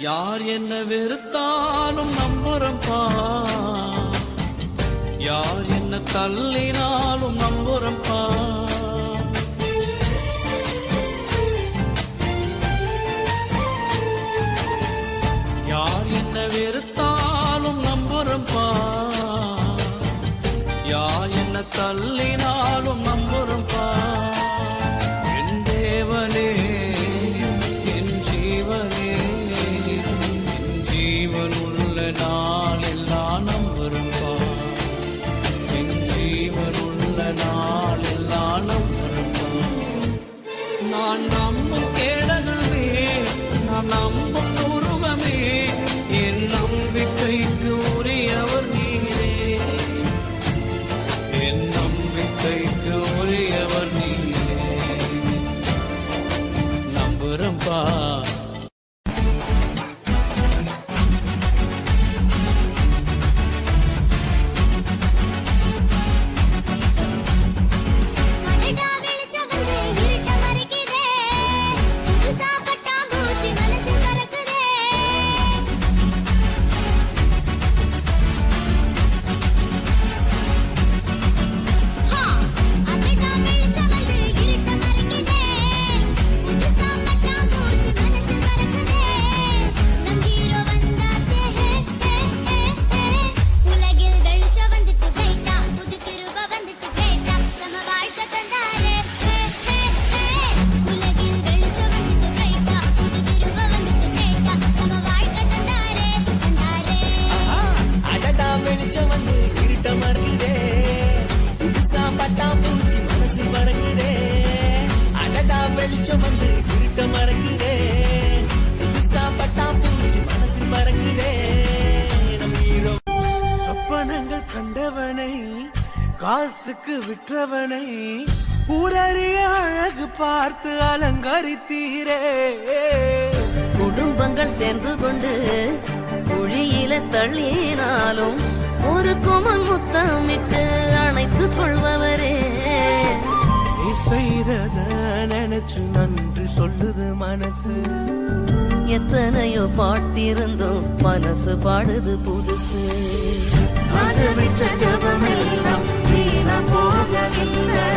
யார் என்ன வெறுத்தாலும் நம்புறம்பா, யார் என்ன தள்ளினாலும் நம்புறம்பா. யார் என்ன வெறுத்தாலும் நம்புறம்பா, யார் என்ன தள்ளினாலும் நம்புறம்பா. என் தேவனே என் ஜீவனே, என் ஜீவனுள்ள நாள் எல்லாம் நம்புறம்பா, என் ஜீவனுள்ள நாள் எல்லாம் நம்புறம்பா. நான் நம்பும் கேடகமே, நான் நம்பும் உருவமே, என் நம்பிக்கைக்கு உரியவர் நீரே, என் நம்பிக்கைக்கு உரியவர் நீரே. நம்புறம்பா. வெளிச்சம் வந்து இருட்ட மறக்குதே, பட்டாம்பூச்சி மனசில் மறக்குதே. நம் ஹீரோ சொப்பனங்கள் கண்டவனை, காசுக்கு விற்றவனை, ஊரறிய அழகு பார்த்து அலங்கரித்தீரே. குடும்பங்கள் சேர்ந்து கொண்டு குழியில தள்ளினாலும் ஒரு குமன் முத்தமிட்டு அணைத்துக் கொள்பவரே. செய்தத நினைச்சு நன்றி சொல்லுது மனசு, எத்தனையோ பாட்டிருந்தோம் மனசு பாடுது புதுசு. ஜபமெல்லாம் வீணா போகவில்லை,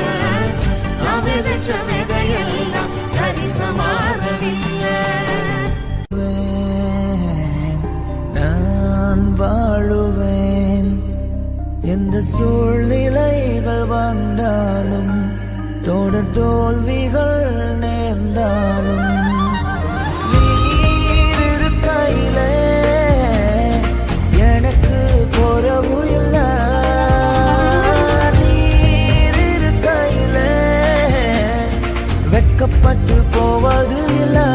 விதைச்ச விதையெல்லாம் தரிசமாகவில்லை. நான் வாழுவேன் எந்த சூழ்நிலைகள் வந்தாலும், தொடர் தோல்விகள் நேர்ந்தாலும், நீர் இருக்கையில எனக்கு குறவு இல்லை, நீர் இருக்கையில வெட்கப்பட்டு போவது இல்லை.